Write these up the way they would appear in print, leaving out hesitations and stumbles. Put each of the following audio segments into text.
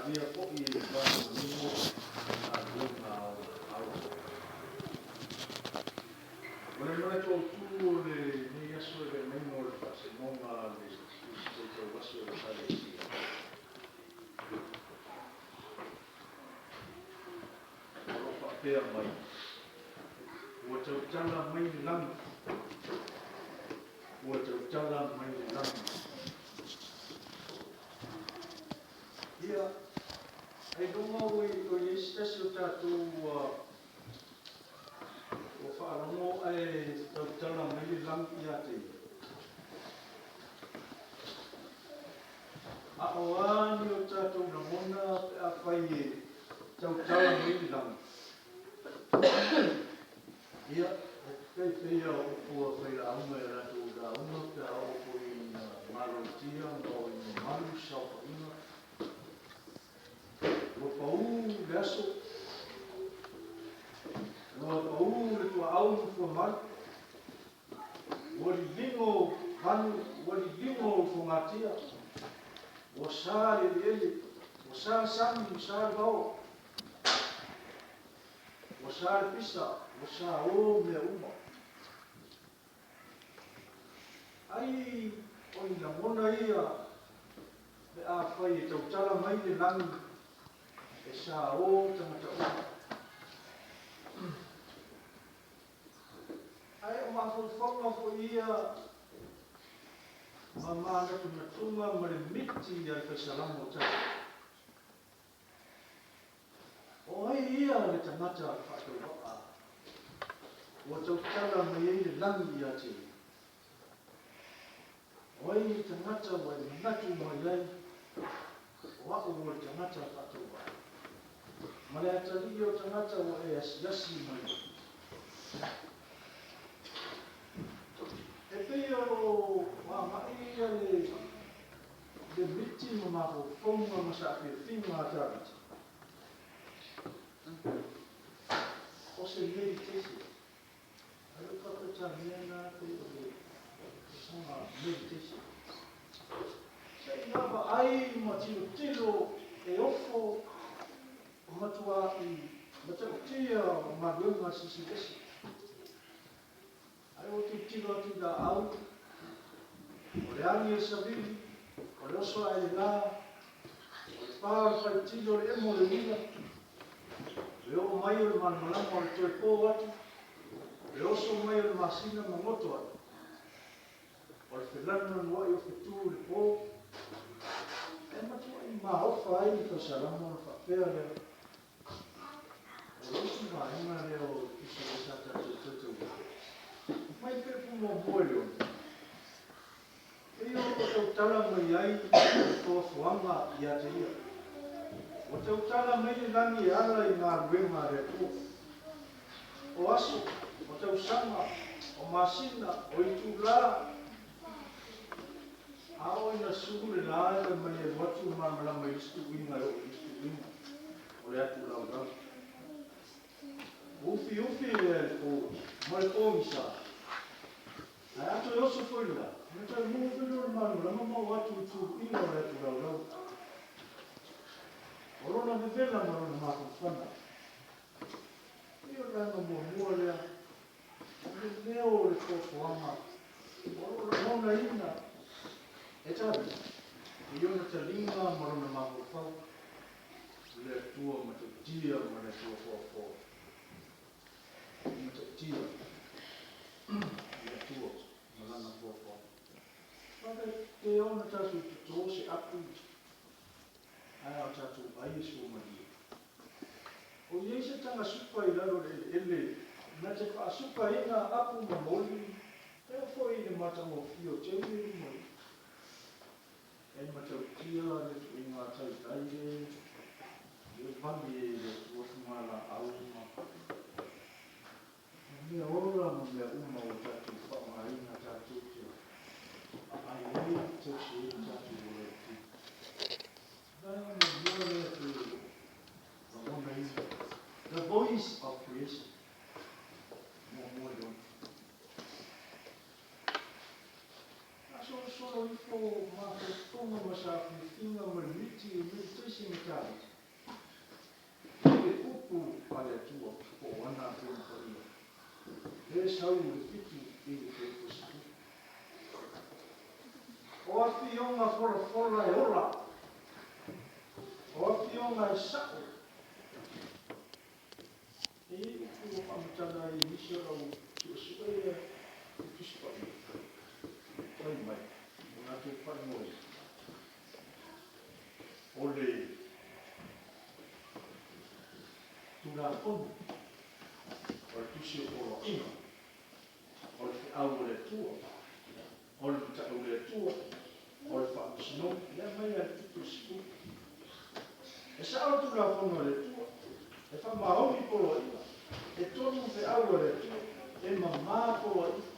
dia kok i ba ni mo a dia na au bueno no to tu le ni aso de memo le pase mo ma le se te waso le sale o pa pe mai o te tala mai lang o te tala mai lang ia ai do mau o este se tatu o whaarongo ai tau tala mai lang ia te. A oani o tātou na mona a whai e tau tala mai lang. Ia, kei whia o kua whai la aunga e rato la aunga te ao ko i na marotia no i na maru saupa inga. O pau le aso. No pau le tua au ni fua mai. Wari lingo hanu, wari lingo fungatia. O sa ele, o sa sami, o sa vau. O sa pisa, o sa o mea uma. Ai, o ina mona ia, me a whai e tau tala mai le langi, e sa o tangata uma. Ai, o mawhawhanga fo ia, mamanga tu na tunga mare miti ai whasalamo tau. O ai ia le tangata whakau waka. O tau tala mai ei le langi ia te. O ai le tangata wai manatu mai ai. O ako o le tangata whakau waka. Ma le atari o tangata o e asiasi mai. E pei o mai ia le miti ma mako fonga ma sa pe finga atari. O se meditation. Ai o whakatariana te o le sanga meditation. Se inaba ai ma tilo e ofo o matua i matau tia o maruenga sisi esi. Ai o te tilo atu da au, o le ani e savili, o le oso ai la, o le pāo whai tilo le emo le wina, le o mai o le manmalama o le toe pō atu, le oso mai o le masina ma ngoto atu, o le whenana nuai o whetū le pō, e matua i mahofa ai i whasalama o le whapea lea, o le oso maenga lea o kisa le sata te tutu. Mai pe pumo moelo. E o tau tala mai ai o fuanga i ate ia. O tau tala mai langi e ala i ngā ruenga re tō. O aso, o tau sanga, o masina, o itu la. Ao ina sure la e mai e watu mamala mai istu winga o istu winga. O le atu lau lau. Ufi e o mai komisa. Ai ato e oso foi lá. Me tai mo filo manu, la mama watu tu ina le tu lau lau. Orona me vela marona mako fana. Io ranga mo lea. Me leo le fofo ama. Orona mona ina. E tabi. Io na talinga marona mako fau. Le tua matatia ma le tua fofo. Matatia. Le tua. Malana fofo. Paka te ona tatu to se apu. Ai o tatu ai su mai. O ye se tanga supa i lalo ele. Na te fa supa ina apu ma moli. E foi ni mata mo fio temi mo. E mata tia le inga tai tai. E pambi le wofumala au ma. Mea ora ma mea uma o tatu whamaina tatu te. Ai ei te se tatu o le ti. Nai ana mua lea te wamona ina. The voice of creation. Mua mua yon. Aso solo ifo ma te tonga ma sa whiwhinga ma riti e meditation e tāwiti. e sau le fitu i te kusiku. O afi onga fora e ola. O afi onga e sa'o. E uku o pamatana i nisi o rau su'a e kuspa i. Oi mai, una te whanoi. O le tuna konu. O le tusi o oro ina. O le au o le tua. O le ta o le tua. O le whakusino. Ia mai a tutu siku. E sa o tuna konu o le tua. E wha mahomi polo ina. E tonu te au o le tua. E mamā polo ina.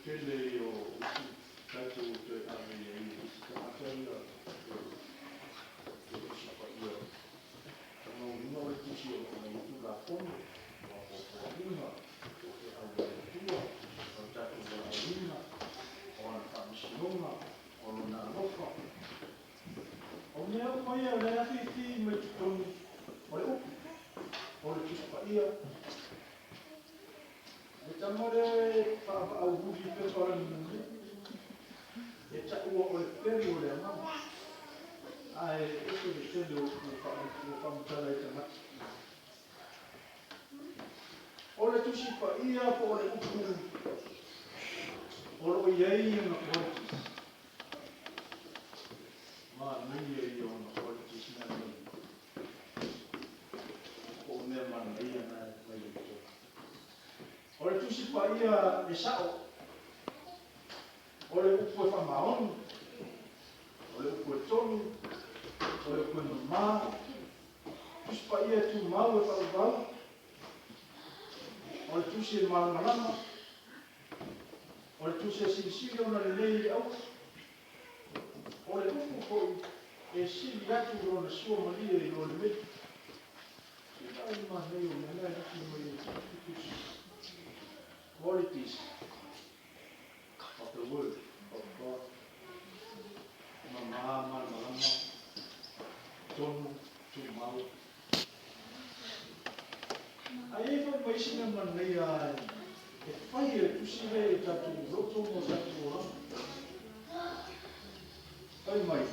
Kele o uku. Kato te ame e i. Ka atai a. E usi pa ia. Ka mau ina o le tusi o le tuna konu. Ima, o te au e tua, o tatu o la ina, o ana whamisinonga, o lona alofa. O mea o mai a le ahi ti me tutoni, o le upu, o le tuspa ia. E tamare whaava au huri peparani nani, e taua o le peri o le amama. Ai, ese le tele o whamutara i tamati. O le tusi pa ia po o le upu. O lo iei na qualities. Ma nei e o na qualities na nei. O mea man nei na mai o to. O le tusi pa ia e sao. O le upu e whamaonu. O le upu e tonu. O le upu e mamā. Tusi pa ia e tu mau e whaubau. O le tusi e malamalama. O le tusi e silisili o na le nei i au. O le upu koi e sili atu o na sua malia i o le mei. E nai ma nei o na nai atu mai e tusi. Qualities of the word of God. Mamā, malamalama. Tonu, tu mau. Ai e whai maisina man nei a e whai e tusi rei e tatu roto mo tatu o rama. Whai mai,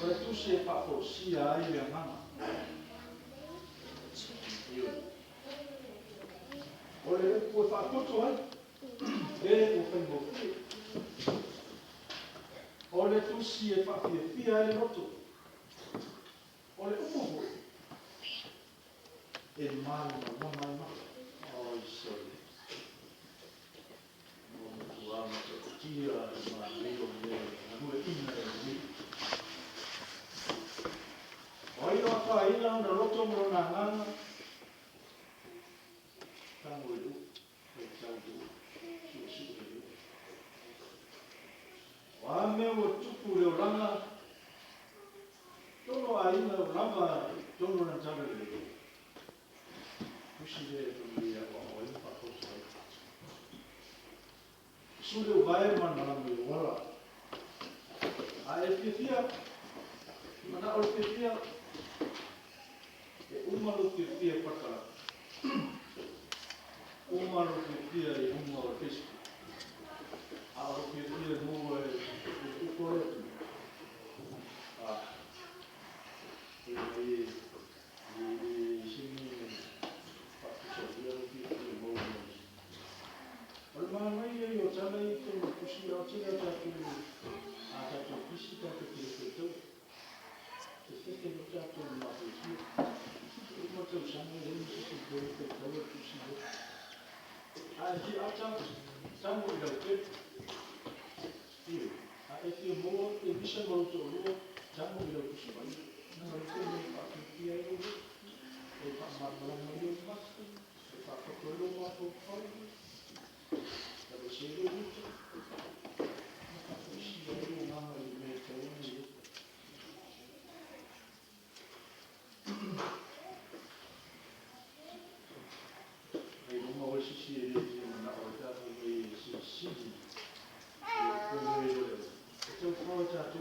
o le tusi e whako sia ai le amana. O le upu e whakoto ai, e o whai mo fie. O le tusi e whawhia fia ai le roto. O le upu hoi, e mai ma mai ma. Oi, sorry. Ama kia ma leo leo na hua ina e ni. O ino a wha ina na roto mo na ngana. Tango e u, e tau u, sua sua e u. O a mea o tupu leo langa, tono a ina o langa, tono na tara leo. Kusi le tono ia o ina whakosa ai. Sule o vai man na me wala. A e fia, mana o fia. E umalo fia paka. Umalo fia e umalo Facebook. A o fia no e ukoro. Ah. E sini paka so fia mo. Ora mai e o tala i te kusi o tira tatu a tatu kusi tatu te tau. Te fete no tatu ma te tia. E mo tau sanga e ni se te tau e kusi o. A e ki ata tango i lau te. Iyo. A e ki mo e visa mo to lua tango i lau kusi mai. Nanga te me pa ki tia e o. E pa marmala mai o masta. E pa kakolo ma po pari. Pero si yo lucho, si yo no mama y me quedo en ello. Hay un modo si eres una hora de si como yo esto fue tanto.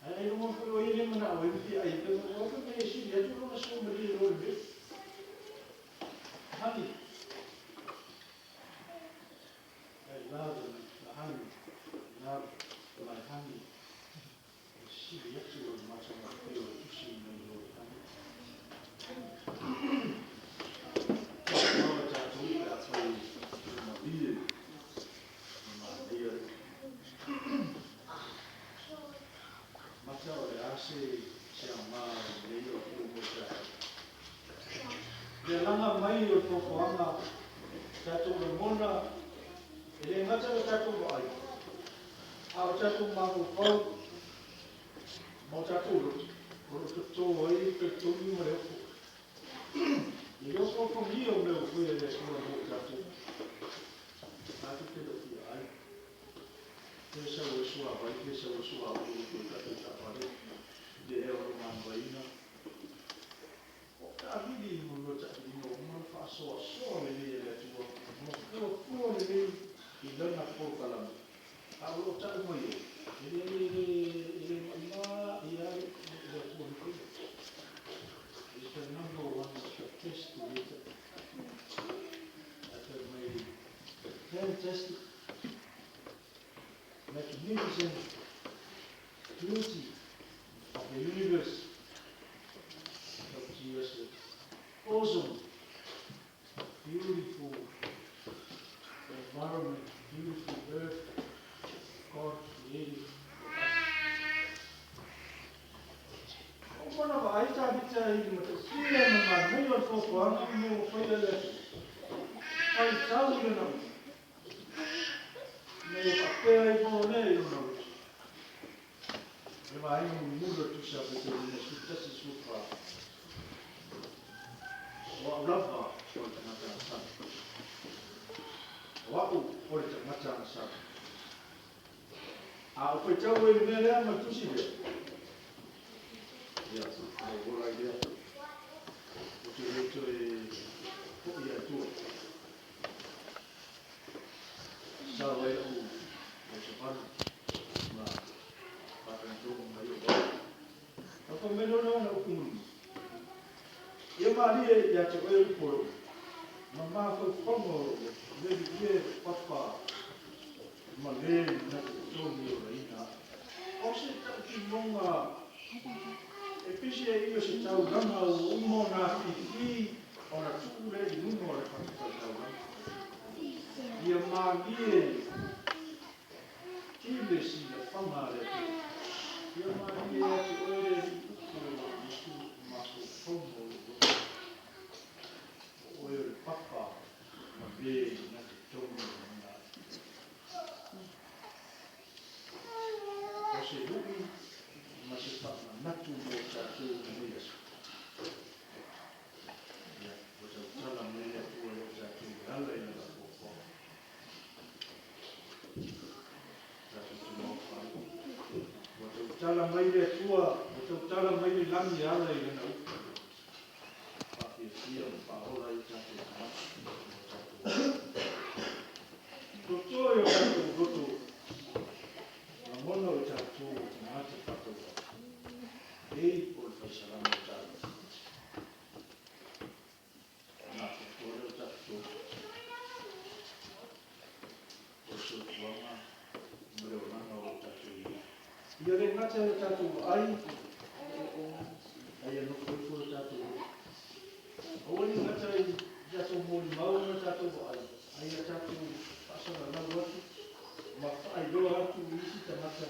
Hay rumah kalau ini mana awal di air tu, apa mesti dia tu rumah semua beri roh ni. Hani, lah, hani, lah, hani. Si dia tu macam apa tu si ni roh hani. Kalau jatuh dia apa rumah dia, macam orang asing siapa dia tu macam. Dia lama mai o toko anga tatou na mona ele ngata o tatou ai a o tatou mahu pau mo tatou o to ai pe to ni mo leo e o so ko mi o leo foi ele so mo tatou a tu te do ti ai te sa o so a vai te sa o so a o tatou ta pare de e o mambaina a vidi mo no ta di no mo fa so le le tu mo le i lana ko kala a o ta mo ye ele ma ia le tu ko is the number one test to it that may fantastic magnificent beauty of the universe of Jesus. Awesome, beautiful environment, beautiful earth, God created for us. One of I started telling you, see them, many of us want to know for the 5,000 of them. May appear for them. If I am moved to Sabbath, this is so far. Wa'ulawa o te matanga sana. Wa'u o te matanga sana. A o koe tau e mea rea ma tusi mea. Ia, o ora i rea. O te reto e ho'i a tua. Sao e au o te panu. Ma pakantongo mai o wau. Ako melona wana o kumuni. Ia maria ia te oe uporo. Ma maa koe whango le ie papa. Ma le na te tōni o reina. O se tau ki monga. E pisi e io se tau ranga o umo nā whiwhi. O na tūre i nuno le whakapa tau ranga. Ia maria ile si le whanga le te. Ia maria ia te oe le uporo. Isu ma koe whango. O e papa ma be na te tonga na. O se lupi ma se whaka natu mo tātou na mea. Ia, o te tala mea tua o tātou me ala ina ka kōkō. Tātou te mau whai. O te tala mai rea tua, o te tala mai le langi ala ina na uka. Ia paola i tātou tātou. Roto e o tātou roto. Nga mono o tātou o te ngāti tātou. Ei o te whaisarama o tātou. Ngā kutore o tātou. O so tuanga. Mreo nanga o tātou. Ia re ngata o tātou ai. Ai anō koe o tātou. Oi ngata i jato mōri maunga tātou ai. Ai a tātou pasara nau atu. Ma whaai roa atu isi ta mata.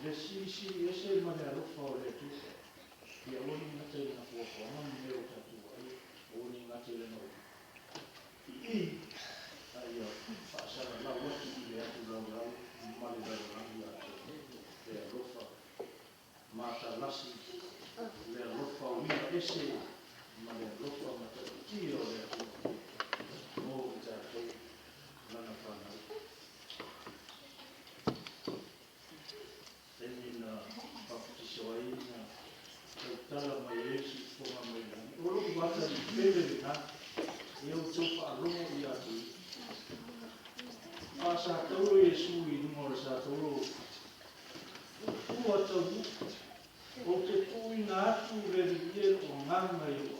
Le si ese mane a rofa o le tu. Ia oi ngata i na kuako amami meo tātou ai. Oi ngata i le nau. I ai a pasara nau atu i le atu rau rau. Male rau rau atu. Le a rofa. Mata lasi. Le a rofa o ina ese. Ma le rofa ma te tio le atu. Mō i tātou. Lana whanau. Tēni na whakutiso ai na tala mai esi whonga mai nani. Oro i wata i pēwere nā. E o tōwha arongo i atu. A sa tauro e sui nungo le sa tauro. Ua tau atu re rie o nganga i o